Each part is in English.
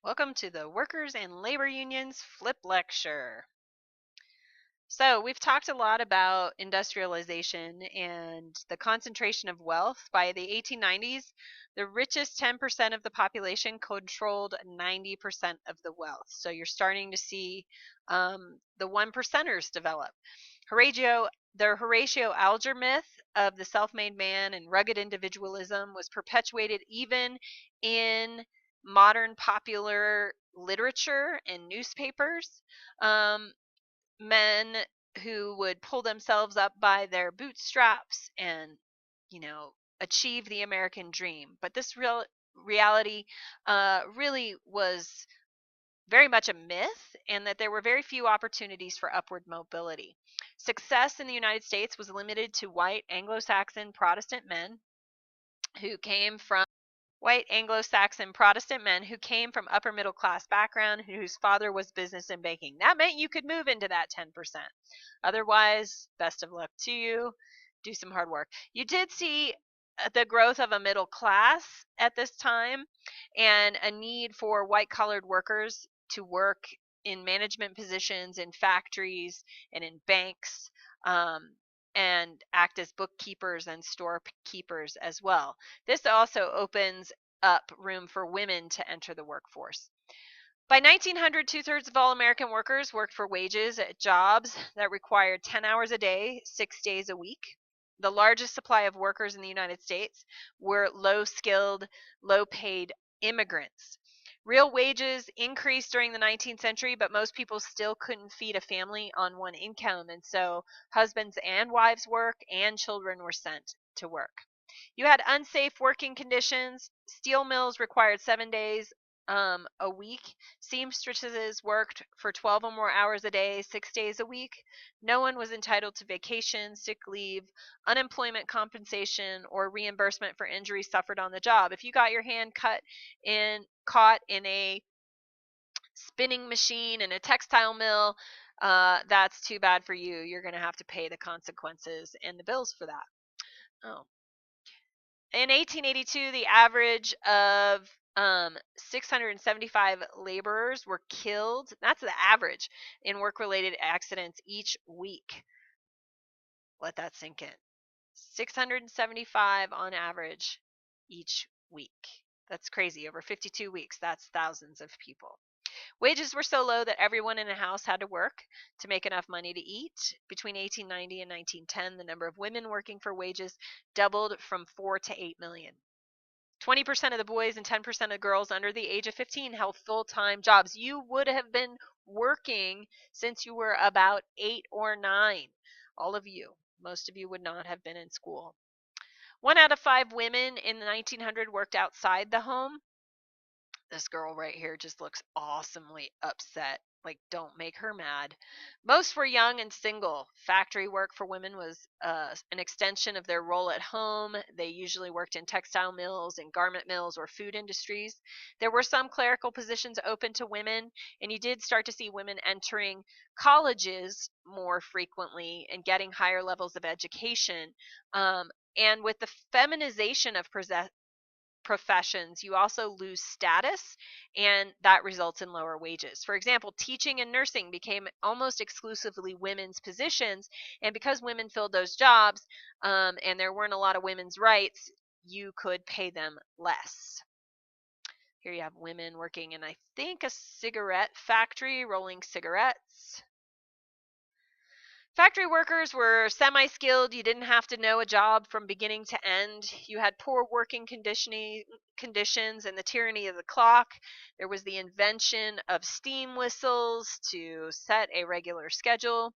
Welcome to the Workers and Labor Unions Flip Lecture. So we've talked a lot about industrialization and the concentration of wealth. By the 1890s, the richest 10% of the population controlled 90% of the wealth. So you're starting to see the one percenters develop. The Horatio Alger myth of the self-made man and rugged individualism was perpetuated even in modern popular literature and newspapers. Men who would pull themselves up by their bootstraps and, achieve the American dream. But this reality really was very much a myth, and that there were very few opportunities for upward mobility. Success in the United States was limited to white Anglo-Saxon Protestant men who came from upper middle class background whose father was business and banking. That meant you could move into that 10%. Otherwise, best of luck to you. Do some hard work. You did see the growth of a middle class at this time and a need for white-collared workers to work in management positions in factories and in banks, and act as bookkeepers and storekeepers as well. This also opens up room for women to enter the workforce. By 1900, 2/3 of all American workers worked for wages at jobs that required 10 hours a day, 6 days a week. The largest supply of workers in the United States were low-skilled, low-paid immigrants. Real wages increased during the 19th century, but most people still couldn't feed a family on one income, and so husbands and wives worked, and children were sent to work. You had unsafe working conditions. Steel mills required 7 days a week. Seamstresses worked for 12 or more hours a day, 6 days a week. No one was entitled to vacation, sick leave, unemployment compensation, or reimbursement for injuries suffered on the job. If you got your hand caught in a spinning machine in a textile mill, that's too bad for you. You're going to have to pay the consequences and the bills for that. In 1882, the average of 675 laborers were killed. That's the average in work-related accidents each week. Let that sink in. 675 on average each week. That's crazy. Over 52 weeks, that's thousands of people. Wages were so low that everyone in a house had to work to make enough money to eat. Between 1890 and 1910, the number of women working for wages doubled from 4 to 8 million. 20% of the boys and 10% of girls under the age of 15 held full-time jobs. You would have been working since you were about 8 or 9. All of you. Most of you would not have been in school. 1 out of 5 women in the 1900 worked outside the home. This girl right here just looks awesomely upset. Like, don't make her mad. Most were young and single. Factory work for women was an extension of their role at home. They usually worked in textile mills and garment mills or food industries. There were some clerical positions open to women, and you did start to see women entering colleges more frequently and getting higher levels of education. And with the feminization of professions, you also lose status, and that results in lower wages. For example, teaching and nursing became almost exclusively women's positions, and because women filled those jobs, and there weren't a lot of women's rights, you could pay them less. Here you have women working in, I think, a cigarette factory, rolling cigarettes. Factory workers were semi-skilled. You didn't have to know a job from beginning to end. You had poor working conditions and the tyranny of the clock. There was the invention of steam whistles to set a regular schedule.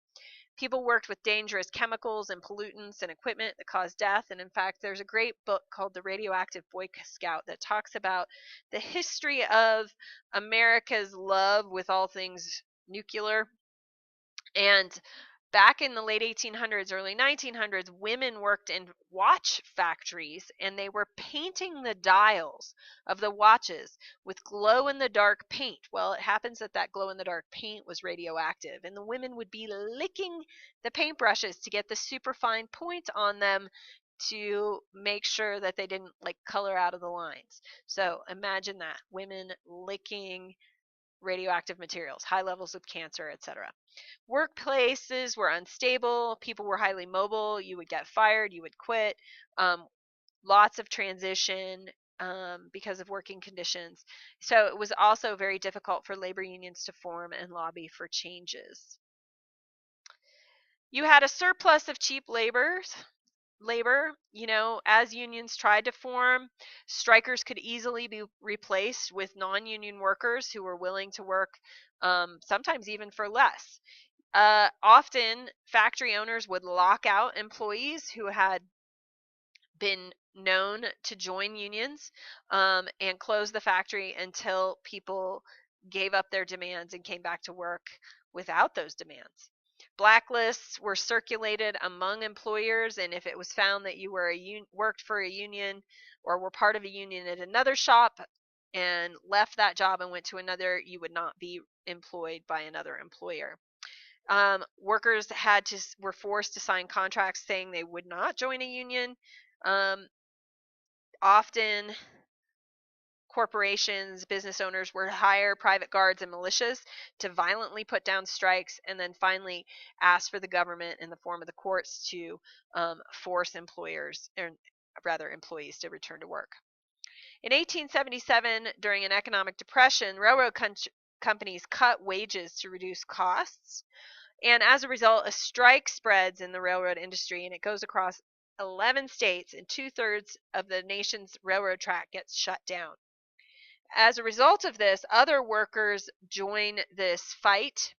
People worked with dangerous chemicals and pollutants and equipment that caused death. And in fact, there's a great book called The Radioactive Boy Scout that talks about the history of America's love with all things nuclear. And back in the late 1800s, early 1900s, women worked in watch factories, and they were painting the dials of the watches with glow-in-the-dark paint. Well, it happens that that glow-in-the-dark paint was radioactive, and the women would be licking the paintbrushes to get the superfine point on them to make sure that they didn't like color out of the lines. So imagine that, women licking radioactive materials, high levels of cancer, etc. Workplaces were unstable, people were highly mobile, you would get fired, you would quit, lots of transition because of working conditions. So it was also very difficult for labor unions to form and lobby for changes. You had a surplus of cheap labor, as unions tried to form, strikers could easily be replaced with non-union workers who were willing to work, sometimes even for less. Often, factory owners would lock out employees who had been known to join unions, and close the factory until people gave up their demands and came back to work without those demands. Blacklists were circulated among employers, and if it was found that you were worked for a union or were part of a union at another shop and left that job and went to another, you would not be employed by another employer. Workers were forced to sign contracts saying they would not join a union. Often corporations, business owners would hire private guards and militias to violently put down strikes, and then finally ask for the government in the form of the courts to force employees to return to work. In 1877, during an economic depression, railroad companies cut wages to reduce costs. And as a result, a strike spreads in the railroad industry, and it goes across 11 states, and 2/3 of the nation's railroad track gets shut down. As a result of this, other workers join this fight,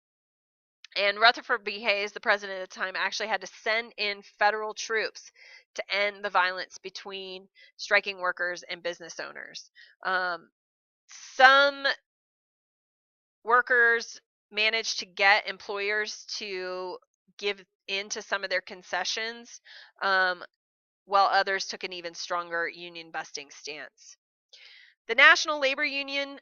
and Rutherford B. Hayes, the president at the time, actually had to send in federal troops to end the violence between striking workers and business owners. Some workers managed to get employers to give in to some of their concessions, while others took an even stronger union busting stance. The National Labor Union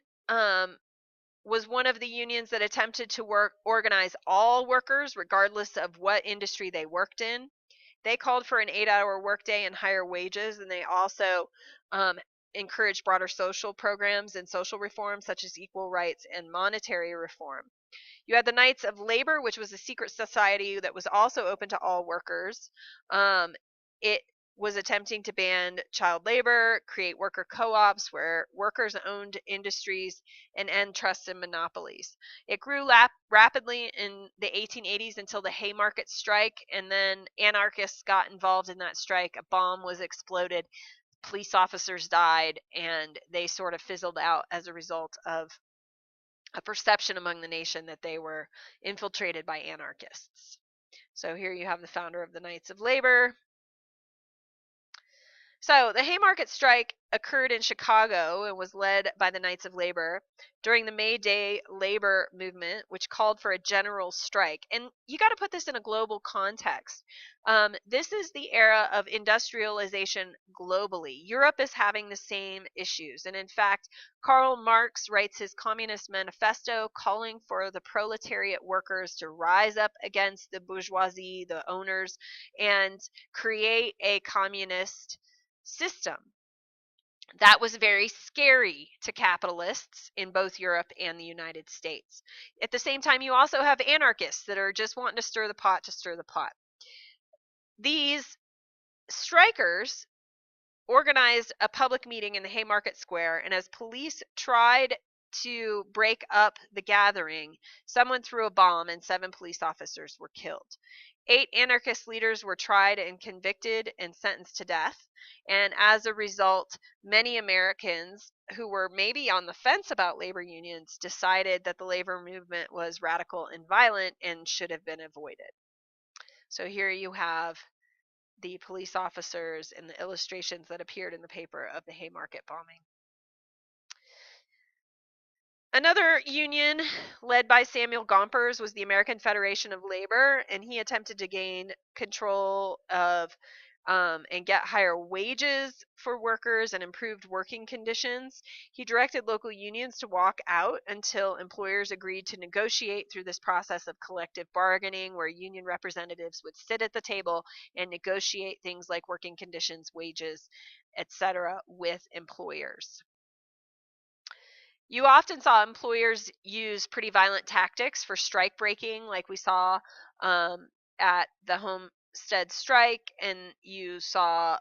was one of the unions that attempted to organize all workers, regardless of what industry they worked in. They called for an 8-hour workday and higher wages, and they also encouraged broader social programs and social reforms such as equal rights and monetary reform. You had the Knights of Labor, which was a secret society that was also open to all workers. It was attempting to ban child labor, create worker co-ops where workers owned industries, and end trusts and monopolies. It grew rapidly in the 1880s until the Haymarket Strike, and then anarchists got involved in that strike. A bomb was exploded, police officers died, and they sort of fizzled out as a result of a perception among the nation that they were infiltrated by anarchists. So here you have the founder of the Knights of Labor. So the Haymarket Strike occurred in Chicago and was led by the Knights of Labor during the May Day labor movement, which called for a general strike. And you got to put this in a global context. This is the era of industrialization globally. Europe is having the same issues. And in fact, Karl Marx writes his Communist Manifesto calling for the proletariat workers to rise up against the bourgeoisie, the owners, and create a communist system. That was very scary to capitalists in both Europe and the United States. At the same time, you also have anarchists that are just wanting to stir the pot to stir the pot. These strikers organized a public meeting in the Haymarket Square, and as police tried to break up the gathering, someone threw a bomb and 7 police officers were killed. 8 anarchist leaders were tried and convicted and sentenced to death. And as a result, many Americans who were maybe on the fence about labor unions decided that the labor movement was radical and violent and should have been avoided. So here you have the police officers and the illustrations that appeared in the paper of the Haymarket bombing. Another union led by Samuel Gompers was the American Federation of Labor, and he attempted to gain control of and get higher wages for workers and improved working conditions. He directed local unions to walk out until employers agreed to negotiate through this process of collective bargaining, where union representatives would sit at the table and negotiate things like working conditions, wages, etc. with employers. You often saw employers use pretty violent tactics for strike breaking, like we saw at the Homestead Strike, and you saw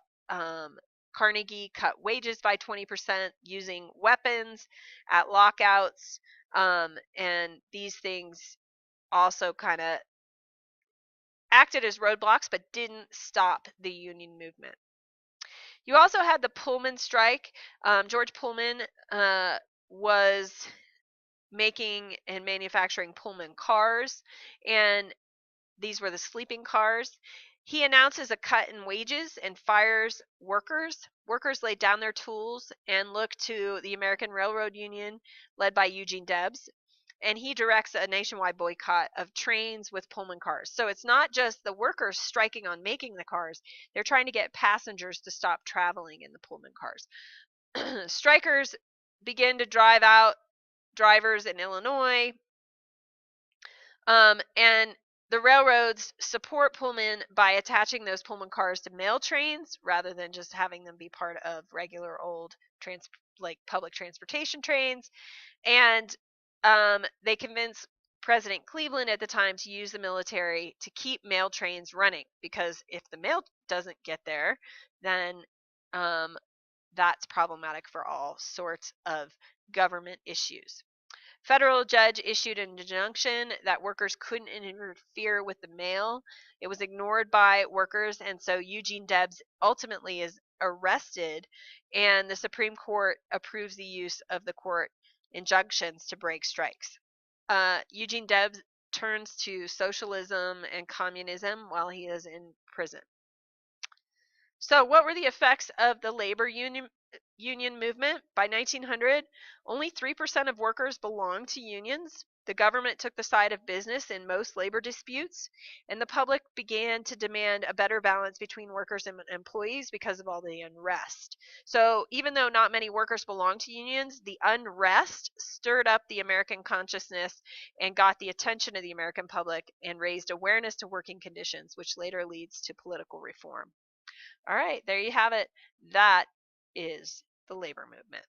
Carnegie cut wages by 20% using weapons at lockouts, and these things also kind of acted as roadblocks but didn't stop the union movement. You also had the Pullman Strike. George Pullman was making and manufacturing Pullman cars, and these were the sleeping cars. He announces a cut in wages and fires workers. Workers laid down their tools and looked to the American Railroad Union, led by Eugene Debs, and he directs a nationwide boycott of trains with Pullman cars. So it's not just the workers striking on making the cars, they're trying to get passengers to stop traveling in the Pullman cars. Strikers begin to drive out drivers in Illinois, and the railroads support Pullman by attaching those Pullman cars to mail trains rather than just having them be part of regular old public transportation trains. And they convince President Cleveland at the time to use the military to keep mail trains running, because if the mail doesn't get there, then that's problematic for all sorts of government issues. Federal judge issued an injunction that workers couldn't interfere with the mail. It was ignored by workers, and so Eugene Debs ultimately is arrested, and the Supreme Court approves the use of the court injunctions to break strikes. Eugene Debs turns to socialism and communism while he is in prison. So what were the effects of the labor union movement? By 1900, only 3% of workers belonged to unions. The government took the side of business in most labor disputes, and the public began to demand a better balance between workers and employees because of all the unrest. So even though not many workers belonged to unions, the unrest stirred up the American consciousness and got the attention of the American public and raised awareness to working conditions, which later leads to political reform. All right, there you have it. That is the labor movement.